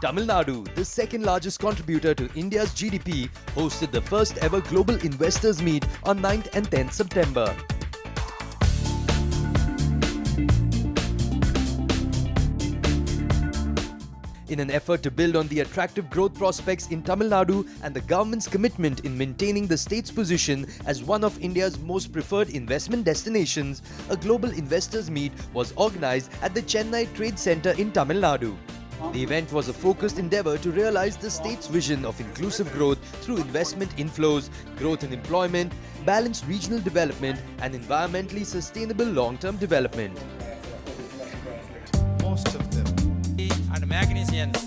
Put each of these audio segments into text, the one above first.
Tamil Nadu, the second largest contributor to India's GDP, hosted the first ever Global Investors Meet on 9th and 10th September. In an effort to build on the attractive growth prospects in Tamil Nadu and the government's commitment in maintaining the state's position as one of India's most preferred investment destinations, a global investors meet was organized at the Chennai Trade Center in Tamil Nadu. The event was a focused endeavor to realize the state's vision of inclusive growth through investment inflows, growth in employment, balanced regional development, and environmentally sustainable long-term development. Most of them. And magnesians.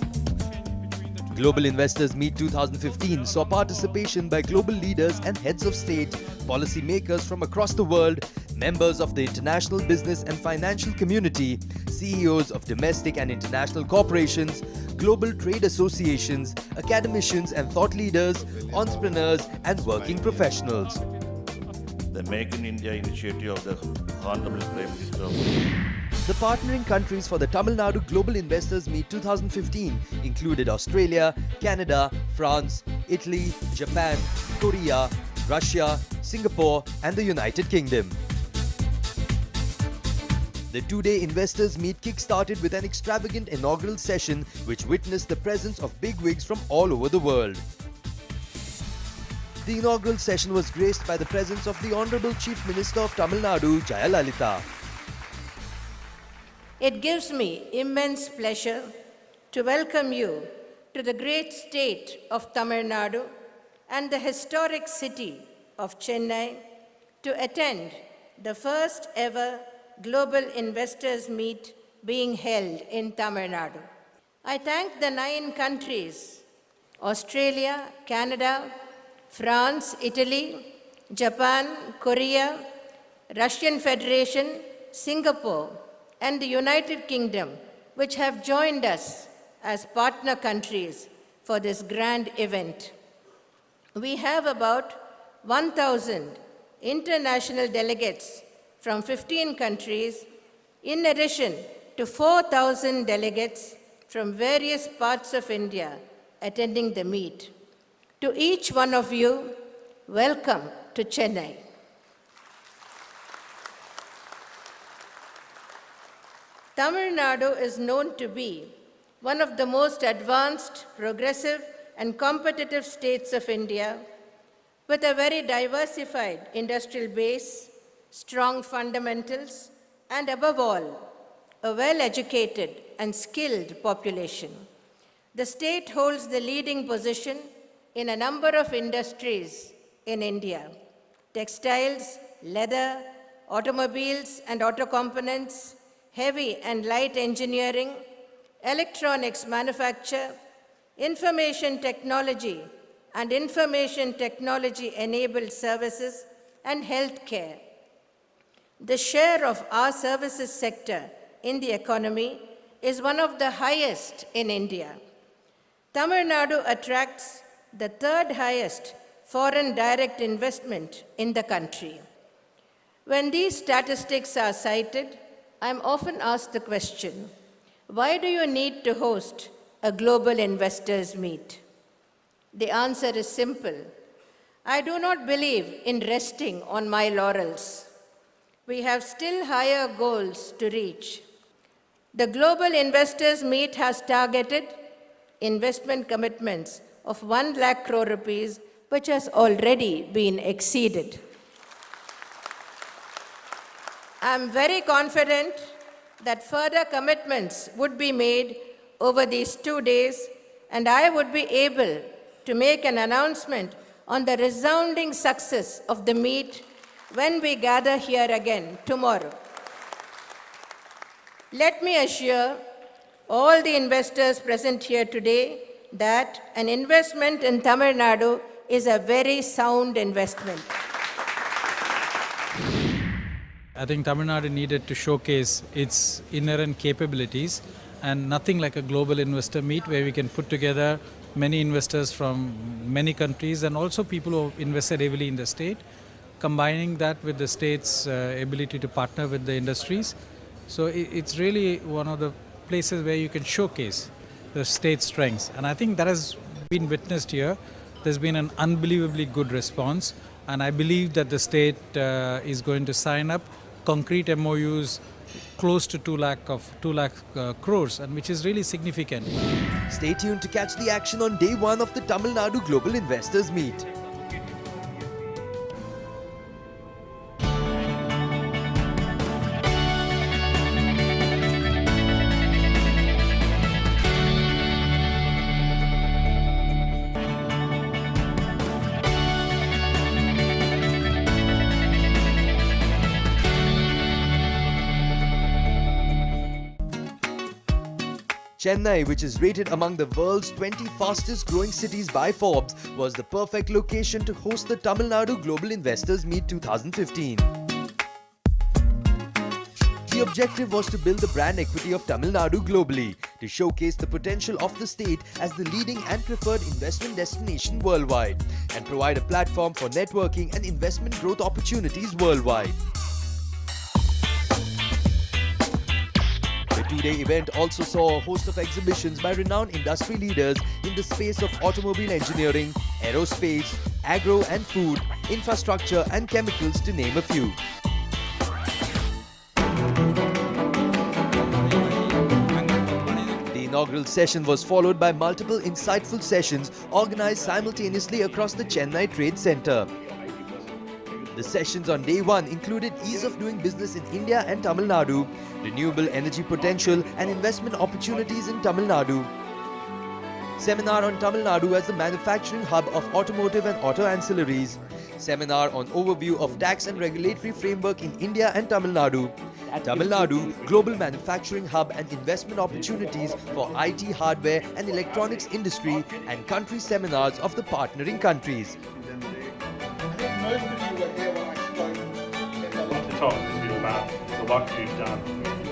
Global Investors Meet 2015 saw participation by global leaders and heads of state, policy makers from across the world, members of the international business and financial community, CEOs of domestic and international corporations, global trade associations, academicians and thought leaders, entrepreneurs and working professionals. The Make in India initiative of the Honorable Prime Minister of India. The partnering countries for the Tamil Nadu Global Investors Meet 2015 included Australia, Canada, France, Italy, Japan, Korea, Russia, Singapore and the United Kingdom. The two-day investors meet kick-started with an extravagant inaugural session which witnessed the presence of bigwigs from all over the world. The inaugural session was graced by the presence of the Honorable Chief Minister of Tamil Nadu, Jayalalitha. It gives me immense pleasure to welcome you to the great state of Tamil Nadu and the historic city of Chennai to attend the first ever Global Investors Meet being held in Tamil Nadu. I thank the 9 countries, Australia, Canada, France, Italy, Japan, Korea, Russian Federation, Singapore, and the United Kingdom, which have joined us as partner countries for this grand event. We have about 1,000 international delegates from 15 countries, in addition to 4,000 delegates from various parts of India attending the meet. To each one of you, welcome to Chennai. Tamil Nadu is known to be one of the most advanced, progressive, and competitive states of India, with a very diversified industrial base, strong fundamentals, and above all, a well-educated and skilled population. The state holds the leading position in a number of industries in India: textiles, leather, automobiles and auto components, heavy and light engineering, electronics manufacture, information technology and information technology-enabled services, and healthcare. The share of our services sector in the economy is one of the highest in India. Tamil Nadu attracts the 3rd highest foreign direct investment in the country. When these statistics are cited, I'm often asked the question, why do you need to host a global investors meet? The answer is simple. I do not believe in resting on my laurels. We have still higher goals to reach. The Global Investors Meet has targeted investment commitments of 1 lakh crore rupees, which has already been exceeded. I am very confident that further commitments would be made over these 2 days, and I would be able to make an announcement on the resounding success of the meet when we gather here again tomorrow. Let me assure all the investors present here today that an investment in Tamil Nadu is a very sound investment. I think Tamil Nadu needed to showcase its inherent capabilities, and nothing like a global investor meet where we can put together many investors from many countries and also people who have invested heavily in the state, combining that with the state's ability to partner with the industries. So it's really one of the places where you can showcase the state's strengths. And I think that has been witnessed here. There's been an unbelievably good response, and I believe that the state is going to sign up concrete MOUs close to 2 lakh crores, and which is really significant. Stay tuned to catch the action on day one of the Tamil Nadu Global Investors Meet. Chennai, which is rated among the world's 20 fastest growing cities by Forbes, was the perfect location to host the Tamil Nadu Global Investors Meet 2015. The objective was to build the brand equity of Tamil Nadu globally, to showcase the potential of the state as the leading and preferred investment destination worldwide, and provide a platform for networking and investment growth opportunities worldwide. The two-day event also saw a host of exhibitions by renowned industry leaders in the space of automobile engineering, aerospace, agro and food, infrastructure and chemicals, to name a few. The inaugural session was followed by multiple insightful sessions organized simultaneously across the Chennai Trade Center. The sessions on day one included ease of doing business in India and Tamil Nadu, renewable energy potential and investment opportunities in Tamil Nadu, seminar on Tamil Nadu as the manufacturing hub of automotive and auto ancillaries, seminar on overview of tax and regulatory framework in India and Tamil Nadu, global manufacturing hub and investment opportunities for IT hardware and electronics industry, and country seminars of the partnering countries. To talk to you about the work we've done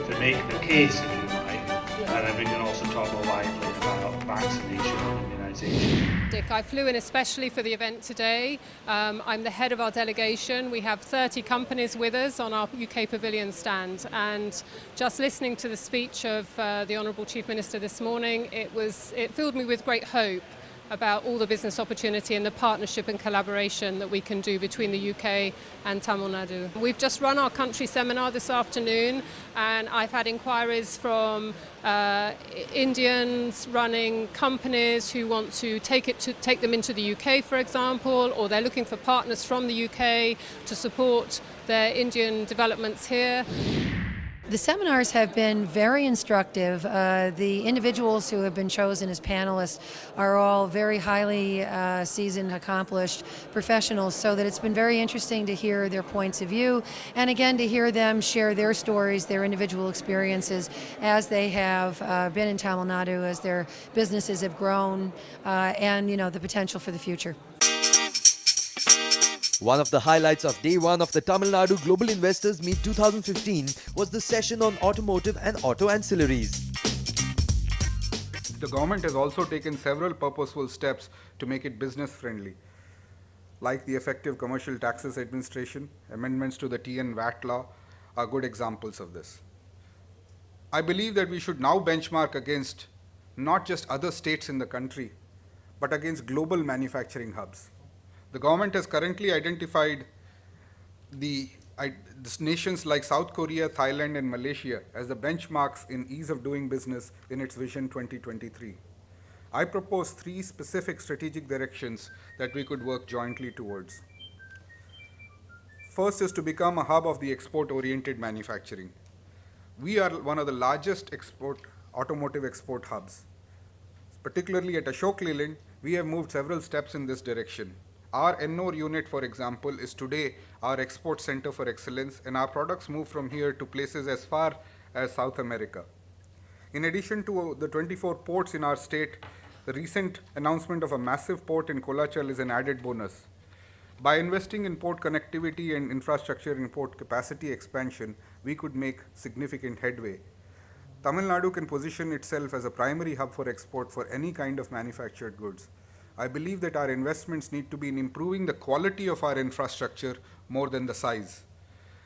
to make the case, if you like, and then we can also talk more widely about vaccination and immunisation. Dick, I flew in especially for the event today. I'm the head of our delegation. We have 30 companies with us on our UK Pavilion stand, and just listening to the speech of the Honourable Chief Minister this morning, it filled me with great hope about all the business opportunity and the partnership and collaboration that we can do between the UK and Tamil Nadu. We've just run our country seminar this afternoon, and I've had inquiries from Indians running companies who want to take them into the UK, for example, or they're looking for partners from the UK to support their Indian developments here. The seminars have been very instructive. The individuals who have been chosen as panelists are all very highly seasoned, accomplished professionals, so that it's been very interesting to hear their points of view, and again to hear them share their stories, their individual experiences as they have been in Tamil Nadu, as their businesses have grown, and the potential for the future. One of the highlights of day one of the Tamil Nadu Global Investors Meet 2015 was the session on automotive and auto ancillaries. The government has also taken several purposeful steps to make it business friendly, like the effective commercial taxes administration. Amendments to the TN VAT law are good examples of this. I believe that we should now benchmark against not just other states in the country, but against global manufacturing hubs. The government has currently identified the nations like South Korea, Thailand, and Malaysia as the benchmarks in ease of doing business in its Vision 2023. I propose 3 specific strategic directions that we could work jointly towards. First is to become a hub of the export-oriented manufacturing. We are one of the largest automotive export hubs. Particularly at Ashok Leyland, we have moved several steps in this direction. Our Ennore unit, for example, is today our export center for excellence, and our products move from here to places as far as South America. In addition to the 24 ports in our state, the recent announcement of a massive port in Kolachal is an added bonus. By investing in port connectivity and infrastructure and port capacity expansion, we could make significant headway. Tamil Nadu can position itself as a primary hub for export for any kind of manufactured goods. I believe that our investments need to be in improving the quality of our infrastructure more than the size.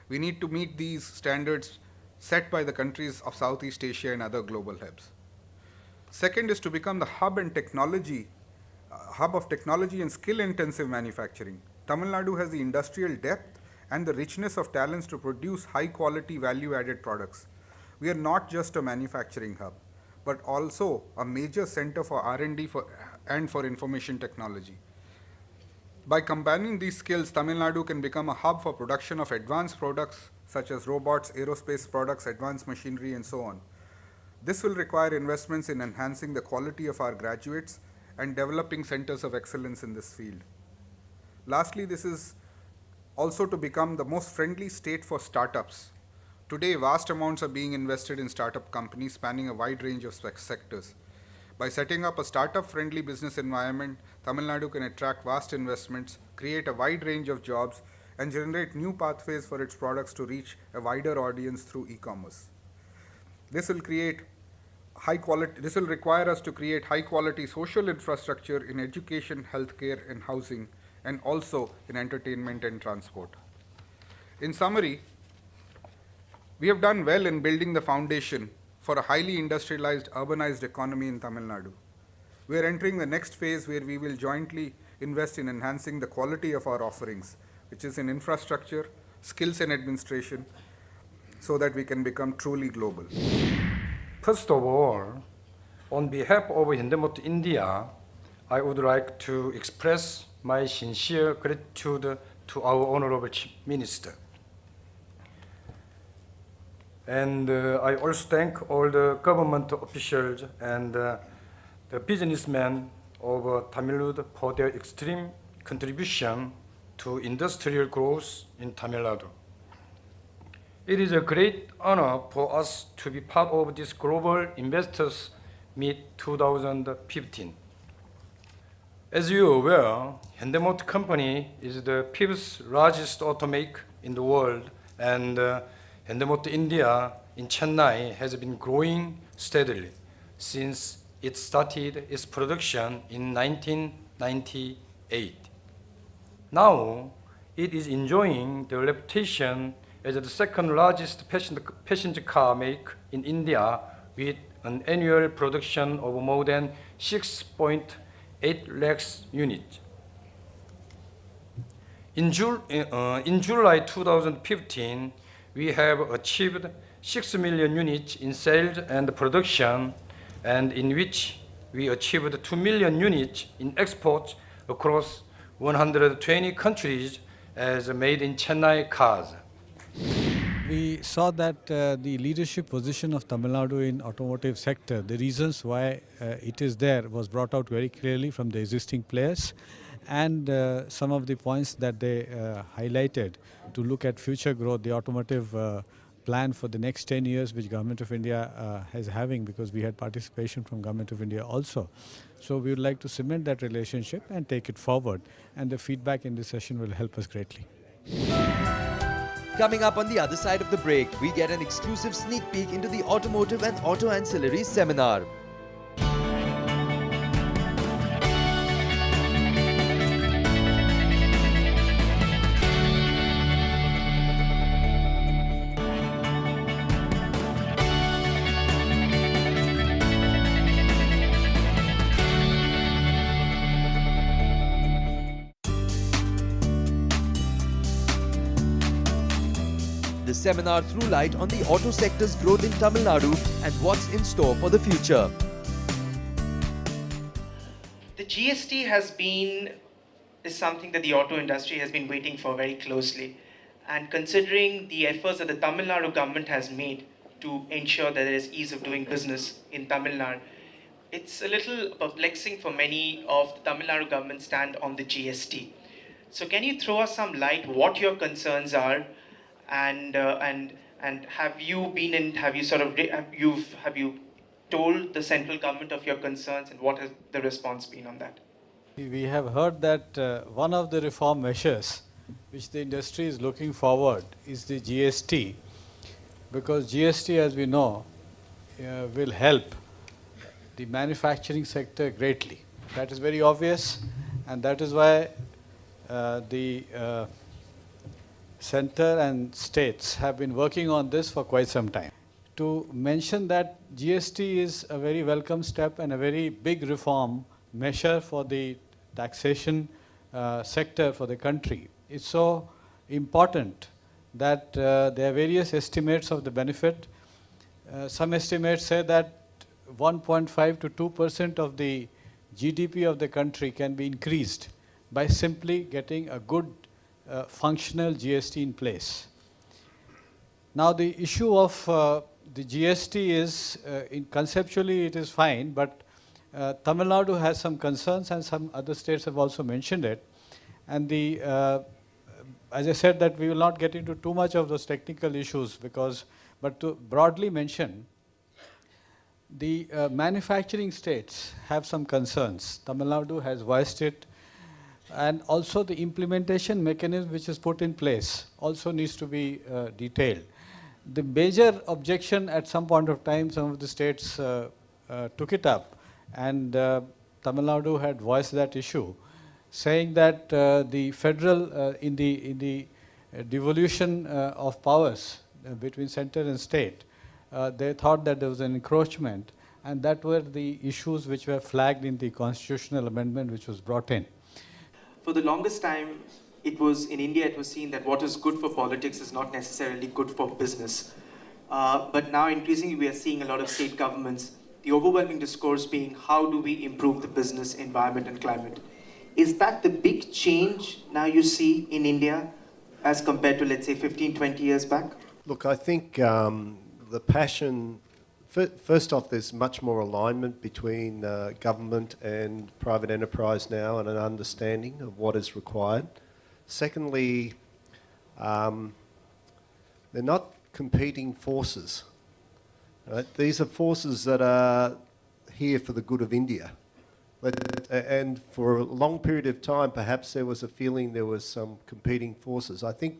We need to meet these standards set by the countries of Southeast Asia and other global hubs. Second is to become the hub of technology and skill-intensive manufacturing. Tamil Nadu has the industrial depth and the richness of talents to produce high-quality, value-added products. We are not just a manufacturing hub, but also a major center for R&D and for information technology. By combining these skills, Tamil Nadu can become a hub for production of advanced products such as robots, aerospace products, advanced machinery, and so on. This will require investments in enhancing the quality of our graduates and developing centers of excellence in this field. Lastly, this is also to become the most friendly state for startups. Today, vast amounts are being invested in startup companies spanning a wide range of sectors. By setting up a startup-friendly business environment, Tamil Nadu can attract vast investments, create a wide range of jobs, and generate new pathways for its products to reach a wider audience through e-commerce. This will require us to create high-quality social infrastructure in education, healthcare, and housing, and also in entertainment and transport. In summary, we have done well in building the foundation for a highly industrialized, urbanized economy in Tamil Nadu. We are entering the next phase where we will jointly invest in enhancing the quality of our offerings, which is in infrastructure, skills and administration, so that we can become truly global. First of all, on behalf of Hyundai India, I would like to express my sincere gratitude to our Honorable Chief Minister. And I also thank all the government officials and the businessmen of Tamil Nadu for their extreme contribution to industrial growth in Tamil Nadu. It is a great honor for us to be part of this Global Investors Meet 2015. As you are aware, Hyundai Motor Company is the fifth largest automaker in the world, and Hyundai Motor India in Chennai has been growing steadily since it started its production in 1998. Now, it is enjoying the reputation as the second largest passenger car maker in India with an annual production of more than 6.8 lakhs units. In July 2015, we have achieved 6 million units in sales and production, and in which we achieved 2 million units in exports across 120 countries as made in Chennai cars. We saw that the leadership position of Tamil Nadu in automotive sector, the reasons why it is there was brought out very clearly from the existing players, and some of the points that they highlighted to look at future growth, the automotive plan for the next 10 years which Government of India is having, because we had participation from Government of India also. So we would like to cement that relationship and take it forward, and the feedback in this session will help us greatly. Coming up on the other side of the break, we get an exclusive sneak peek into the automotive and auto ancillary seminar. The seminar threw light on the auto sector's growth in Tamil Nadu and what's in store for the future. The GST is something that the auto industry has been waiting for very closely. And considering the efforts that the Tamil Nadu government has made to ensure that there is ease of doing business in Tamil Nadu, it's a little perplexing for many of the Tamil Nadu government stand on the GST. So can you throw us some light what your concerns are? And have you told the central government of your concerns, and what has the response been on that? We have heard that one of the reform measures which the industry is looking forward is the GST, because GST, as we know, will help the manufacturing sector greatly. That is very obvious, and that is why the center and states have been working on this for quite some time. to mention that GST is a very welcome step and a very big reform measure for the taxation sector for the country. It's so important that there are various estimates of the benefit. Some estimates say that 1.5 to 2% of the GDP of the country can be increased by simply getting a good functional GST in place. Now the issue of the GST is, conceptually it is fine, but Tamil Nadu has some concerns and some other states have also mentioned it. And as I said, that we will not get into too much of those technical issues but to broadly mention, the manufacturing states have some concerns. Tamil Nadu has voiced it, and also the implementation mechanism which is put in place also needs to be detailed. The major objection at some point of time, some of the states took it up, and Tamil Nadu had voiced that issue, saying that the federal, in the devolution of powers between center and state, they thought that there was an encroachment, and that were the issues which were flagged in the constitutional amendment which was brought in. For the longest time, in India, it was seen that what is good for politics is not necessarily good for business. But now increasingly we are seeing a lot of state governments, the overwhelming discourse being, how do we improve the business environment and climate? Is that the big change now you see in India as compared to, let's say, 15, 20 years back? Look, I think the passion, first off, there's much more alignment between government and private enterprise now, and an understanding of what is required. Secondly, they're not competing forces. Right? These are forces that are here for the good of India. And for a long period of time, perhaps there was a feeling there was some competing forces. I think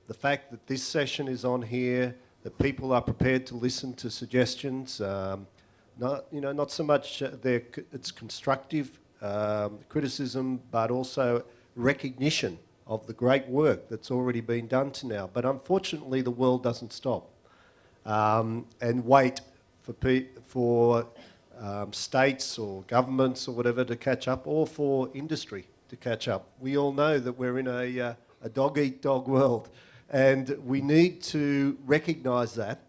the fact that this session is on here, that people are prepared to listen to suggestions, not so much it's constructive criticism, but also recognition of the great work that's already been done to now. But unfortunately, the world doesn't stop and wait for states or governments or whatever to catch up, or for industry to catch up. We all know that we're in a dog-eat-dog world, and we need to recognise that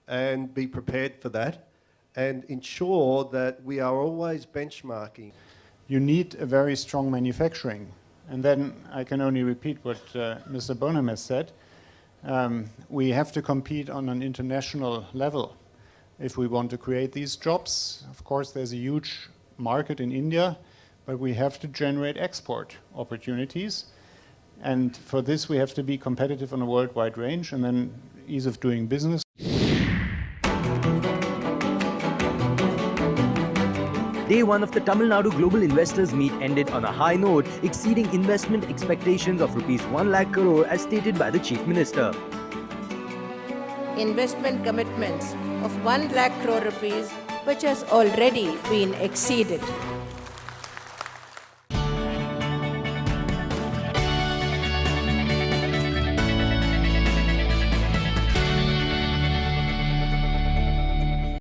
and be prepared for that and ensure that we are always benchmarking. You need a very strong manufacturing. And then I can only repeat what Mr. Bonham has said. We have to compete on an international level if we want to create these jobs. Of course, there's a huge market in India, but we have to generate export opportunities. And for this, we have to be competitive on a worldwide range, and then ease of doing business. Day one of the Tamil Nadu Global Investors Meet ended on a high note, exceeding investment expectations of Rs 1 lakh crore as stated by the Chief Minister. Investment commitments of 1 lakh crore rupees, which has already been exceeded.